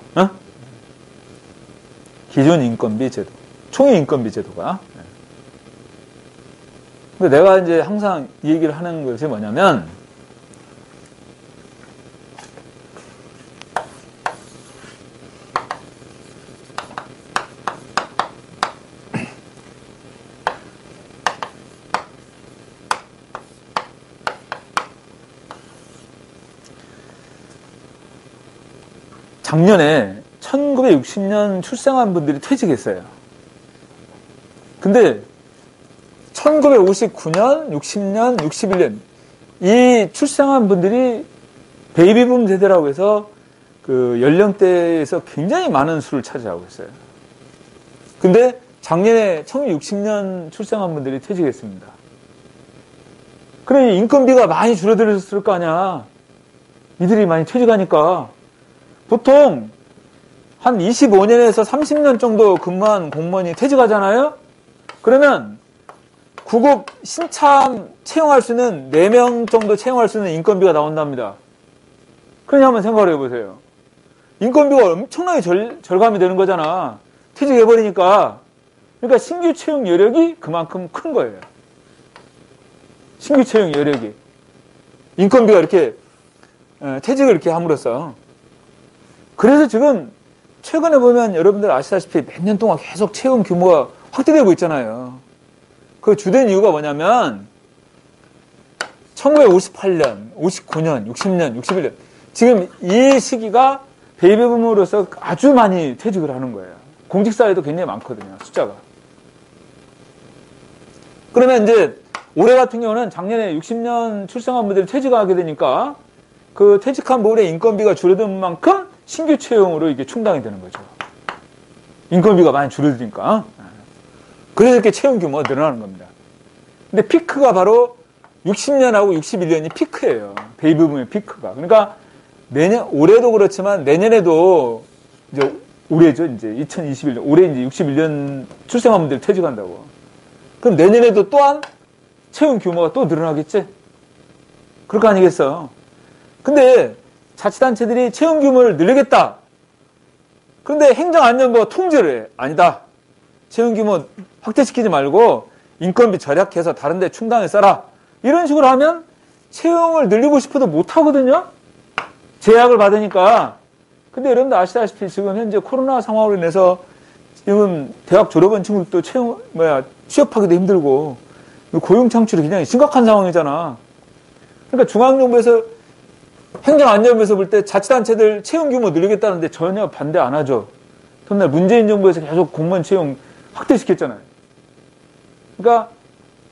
기존 인건비 제도. 총액 인건비 제도가. 근데 내가 이제 항상 이 얘기를 하는 것이 뭐냐면 작년에 1960년 출생한 분들이 퇴직했어요. 근데 1959년, 60년, 61년 이 출생한 분들이 베이비붐 세대라고 해서 그 연령대에서 굉장히 많은 수를 차지하고 있어요. 근데 작년에 1960년 출생한 분들이 퇴직했습니다. 그러니 인건비가 많이 줄어들었을 거 아니야. 이들이 많이 퇴직하니까 보통 한 25년에서 30년 정도 근무한 공무원이 퇴직하잖아요. 그러면 구급 신참 채용할 수 있는 4명 정도 채용할 수 있는 인건비가 나온답니다. 그러니 한번 생각을 해보세요. 인건비가 엄청나게 절감이 되는 거잖아. 퇴직해버리니까. 그러니까 신규 채용 여력이 그만큼 큰 거예요. 신규 채용 여력이. 인건비가 이렇게 퇴직을 이렇게 함으로써. 그래서 지금 최근에 보면 여러분들 아시다시피 몇 년 동안 계속 채용 규모가 확대되고 있잖아요. 그 주된 이유가 뭐냐면 1958년, 59년, 60년, 61년 지금 이 시기가 베이비붐으로서 아주 많이 퇴직을 하는 거예요. 공직사회도 굉장히 많거든요. 숫자가. 그러면 이제 올해 같은 경우는 작년에 60년 출생한 분들이 퇴직하게 되니까 그 퇴직한 분의 인건비가 줄어든 만큼 신규 채용으로 이게 충당이 되는 거죠. 인건비가 많이 줄어드니까. 그래서 이렇게 채용 규모가 늘어나는 겁니다. 근데 피크가 바로 60년하고 61년이 피크예요. 베이비붐의 피크가. 그러니까 올해도 그렇지만 내년에도 이제 올해죠. 이제 2021년. 올해 이제 61년 출생한 분들이 퇴직한다고. 그럼 내년에도 또한 채용 규모가 또 늘어나겠지? 그럴 거 아니겠어. 근데 자치단체들이 채용 규모를 늘리겠다. 그런데 행정안전부가 통제를 해. 아니다. 채용 규모 확대시키지 말고 인건비 절약해서 다른 데 충당해 써라. 이런 식으로 하면 채용을 늘리고 싶어도 못 하거든요. 제약을 받으니까. 근데 여러분들 아시다시피 지금 현재 코로나 상황으로 인해서 지금 대학 졸업한 친구들도 취업하기도 힘들고 고용 창출이 굉장히 심각한 상황이잖아. 그러니까 중앙정부에서 행정안전부에서 볼 때 자치단체들 채용 규모 늘리겠다는데 전혀 반대 안 하죠. 전날 문재인 정부에서 계속 공무원 채용 확대시켰잖아요. 그러니까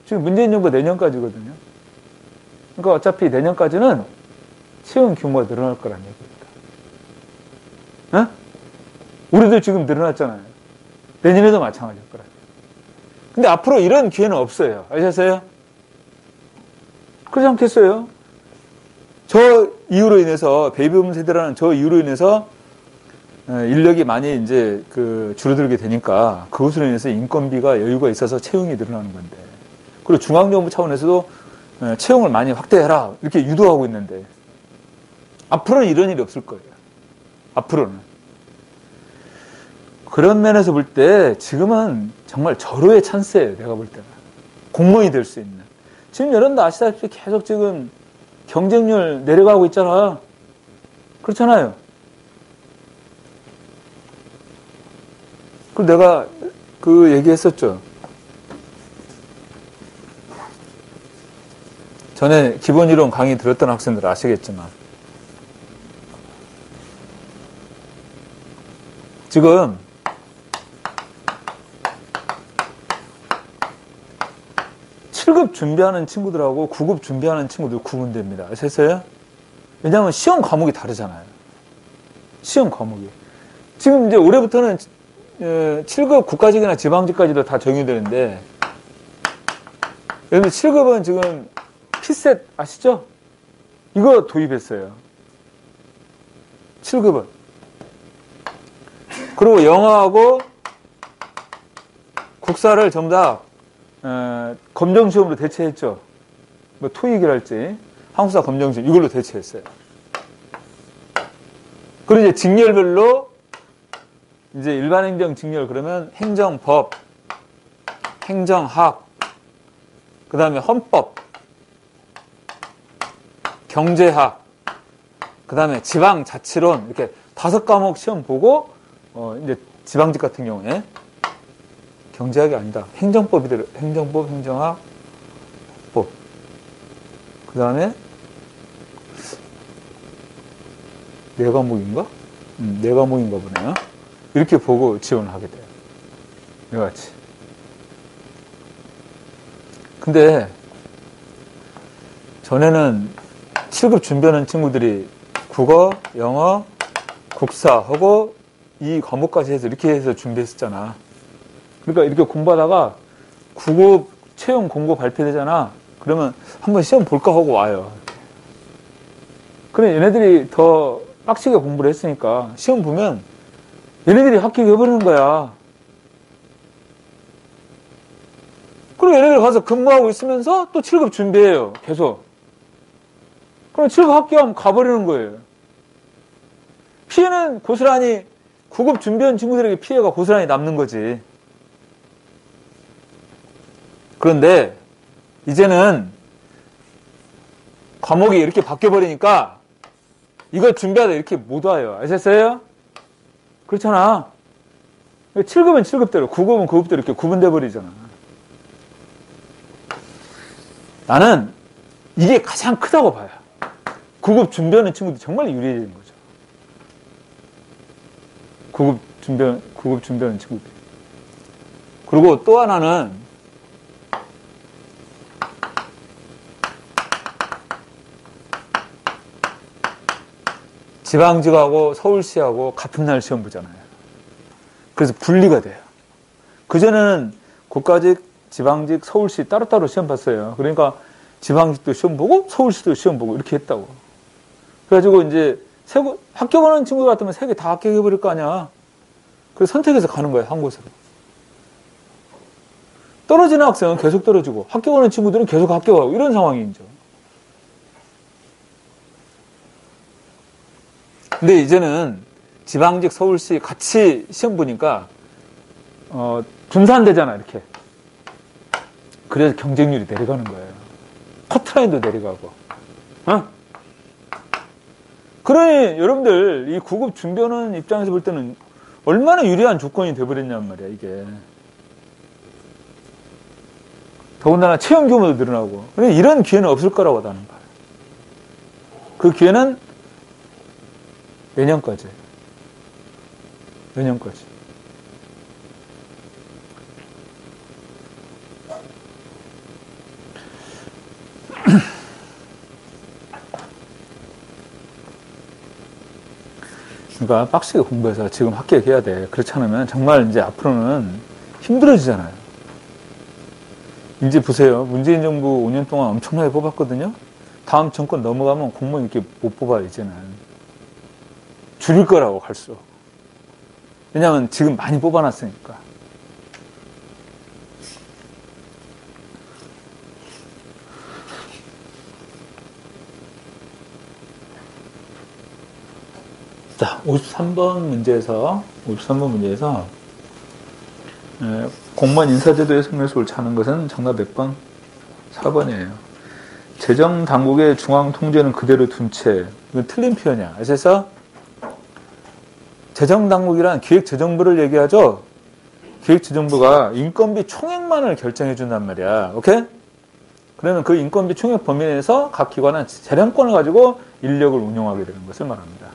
지금 문재인 정부가 내년까지거든요. 그러니까 어차피 내년까지는 채용 규모가 늘어날 거란 얘기입니다. 어? 우리들 지금 늘어났잖아요. 내년에도 마찬가지일 거라. 근데 앞으로 이런 기회는 없어요. 아셨어요? 그렇지 않겠어요? 저 이유로 인해서, 베이비붐 세대라는 저 이유로 인해서 인력이 많이 이제 줄어들게 되니까 그것으로 인해서 인건비가 여유가 있어서 채용이 늘어나는 건데. 그리고 중앙정부 차원에서도 채용을 많이 확대해라. 이렇게 유도하고 있는데. 앞으로는 이런 일이 없을 거예요. 앞으로는. 그런 면에서 볼 때 지금은 정말 절호의 찬스예요. 내가 볼 때는. 공무원이 될 수 있는. 지금 여러분도 아시다시피 계속 지금 경쟁률 내려가고 있잖아. 그렇잖아요. 그리고 내가 얘기했었죠. 전에 기본이론 강의 들었던 학생들 아시겠지만 지금 7급 준비하는 친구들하고 9급 준비하는 친구들 구분됩니다. 아셨어요? 왜냐하면 시험 과목이 다르잖아요. 시험 과목이. 지금 이제 올해부터는 7급 국가직이나 지방직까지도 다 적용되는데 여러분 7급은 지금 피셋 아시죠? 이거 도입했어요. 7급은. 그리고 영어하고 국사를 전부 다 검정시험으로 대체했죠. 뭐 토익이랄지 한국사 검정시험 이걸로 대체했어요. 그리고 이제 직렬별로 이제 일반 행정 직렬 그러면 행정법, 행정학, 그 다음에 헌법, 경제학, 그 다음에 지방자치론 이렇게 5과목 시험 보고 이제 지방직 같은 경우에 경제학이 아니다. 행정법이더라. 행정법, 행정학, 법. 그 다음에 4과목인가? 4과목인가 보네요. 이렇게 보고 지원을 하게 돼요. 이거같이. 근데 전에는 7급 준비하는 친구들이 국어, 영어, 국사하고 이 과목까지 해서 이렇게 해서 준비했었잖아. 그러니까 이렇게 공부하다가 9급 채용 공고 발표되잖아. 그러면 한번 시험 볼까 하고 와요. 그래 얘네들이 더 빡시게 공부를 했으니까 시험 보면 얘네들이 합격해버리는 거야. 그리고 얘네들 가서 근무하고 있으면서 또 7급 준비해요. 계속. 그럼 7급 합격하면 가버리는 거예요. 피해는 고스란히 9급 준비한 친구들에게 피해가 고스란히 남는 거지. 그런데 이제는 과목이 이렇게 바뀌어버리니까 이거 준비하다 이렇게 못 와요. 아셨어요? 그렇잖아. 7급은 7급대로, 9급은 9급대로 이렇게 구분돼 버리잖아. 나는 이게 가장 크다고 봐요. 9급 준비하는 친구들이 정말 유리해지는 거죠. 9급 준비하는 친구들. 그리고 또 하나는 지방직하고 서울시하고 같은 날 시험 보잖아요. 그래서 분리가 돼요. 그전에는 국가직, 지방직, 서울시 따로따로 시험 봤어요. 그러니까 지방직도 시험 보고 서울시도 시험 보고 이렇게 했다고. 그래가지고 이제 학교 가는 친구 같으면 3개 다 합격해버릴 거 아니야. 그래서 선택해서 가는 거야, 한 곳으로. 떨어지는 학생은 계속 떨어지고 학교 가는 친구들은 계속 합격하고 이런 상황이죠. 근데 이제는 지방직 서울시 같이 시험 보니까 분산되잖아, 이렇게. 그래서 경쟁률이 내려가는 거예요. 커트라인도 내려가고. 그러니 여러분들 이 9급 준비하는 입장에서 볼 때는 얼마나 유리한 조건이 돼버렸냔 말이야, 이게. 더군다나 채용 규모도 늘어나고. 그러니 이런 기회는 없을 거라고 하는 거예요. 그 기회는 내년까지. 내년까지. 그러니까 빡세게 공부해서 지금 합격해야 돼. 그렇지 않으면 정말 이제 앞으로는 힘들어지잖아요. 이제 보세요. 문재인 정부 5년 동안 엄청나게 뽑았거든요. 다음 정권 넘어가면 공무원 이렇게 못 뽑아요, 이제는. 줄일 거라고, 갈수록. 왜냐하면 지금 많이 뽑아놨으니까. 자, 53번 문제에서 공무원 인사제도의 승률에서 옳지 않은 것은 정답 몇 번? 4번이에요. 재정당국의 중앙통제는 그대로 둔 채. 이건 틀린 표현이야. 그래서 재정당국이란 기획재정부를 얘기하죠. 기획재정부가 인건비 총액만을 결정해 준단 말이야. 오케이? 그러면 그 인건비 총액 범위 내에서 각 기관은 재량권을 가지고 인력을 운영하게 되는 것을 말합니다.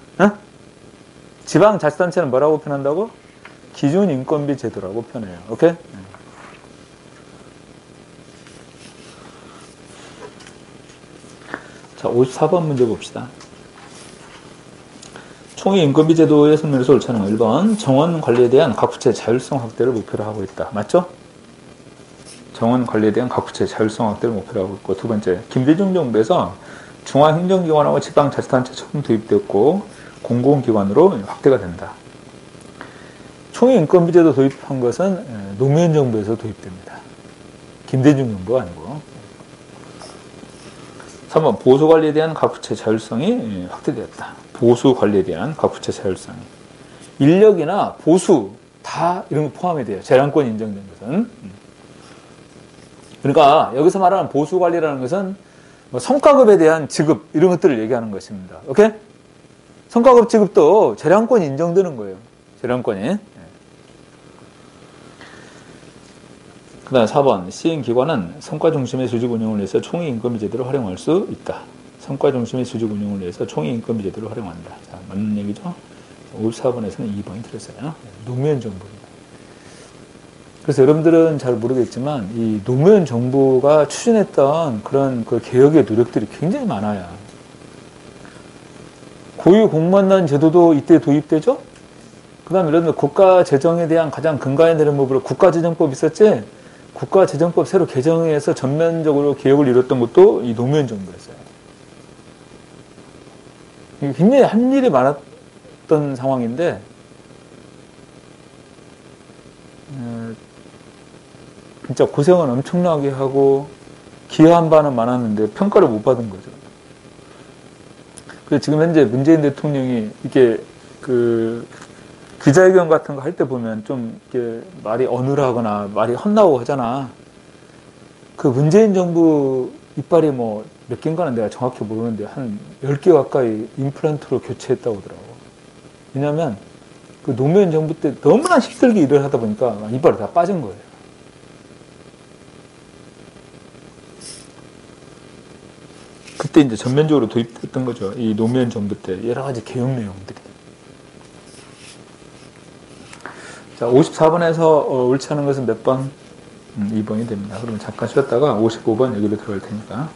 지방자치단체는 뭐라고 표현한다고? 기준인건비 제도라고 표현해요. 오케이? 자, 54번 문제 봅시다. 총회 인건비 제도의 성면에서 옳지 않은 1번. 정원 관리에 대한 각 부처의 자율성 확대를 목표로 하고 있다. 맞죠? 정원 관리에 대한 각 부처의 자율성 확대를 목표로 하고 있고, 두 번째, 김대중 정부에서 중앙행정기관하고 지방자치단체 처음 도입되었고 공공기관으로 확대가 된다. 총회 인건비 제도 도입한 것은 노무현 정부에서 도입됩니다. 김대중 정부가 아니고. 3번, 보수관리에 대한 각 부처의 자율성이 확대되었다. 보수관리에 대한 각 부처의 자율성이. 인력이나 보수 다 이런 거 포함이 돼요. 재량권이 인정된 것은. 그러니까 여기서 말하는 보수관리라는 것은 뭐 성과급에 대한 지급 이런 것들을 얘기하는 것입니다. 오케이? 성과급 지급도 재량권이 인정되는 거예요. 재량권이. 그 다음 4번. 시행기관은 성과 중심의 수직 운영을 위해서 총회 인건비 제도를 활용할 수 있다. 성과 중심의 수직 운영을 위해서 총회 인건비 제도를 활용한다. 자, 맞는 얘기죠? 54번에서는 2번이 들었어요. 노무현 정부입니다. 그래서 여러분들은 잘 모르겠지만 이 노무현 정부가 추진했던 그런 그 개혁의 노력들이 굉장히 많아요. 고유 공무원단 제도도 이때 도입되죠? 그 다음에 이런 국가 재정에 대한 가장 근간이 되는 법으로 국가재정법 있었지? 국가재정법 새로 개정해서 전면적으로 개혁을 이뤘던 것도 이 노무현 정부였어요. 굉장히 한 일이 많았던 상황인데, 진짜 고생은 엄청나게 하고, 기여한 바는 많았는데, 평가를 못 받은 거죠. 그래서 지금 현재 문재인 대통령이 이게 기자회견 같은 거 할 때 보면 좀 이렇게 말이 어눌하거나 말이 헛나오고 하잖아. 그 문재인 정부 이빨이 뭐 몇 개인가는 내가 정확히 모르는데 한 10개 가까이 임플란트로 교체했다고 하더라고. 왜냐면 그 노무현 정부 때 너무나 힘들게 일을 하다 보니까 이빨이 다 빠진 거예요. 그때 이제 전면적으로 도입됐던 거죠. 이 노무현 정부 때 여러 가지 개혁 내용들이. 자, 54번에서 옳지 않은 것은 몇 번? 2번이 됩니다. 그러면 잠깐 쉬었다가 55번 여기로 들어갈 테니까.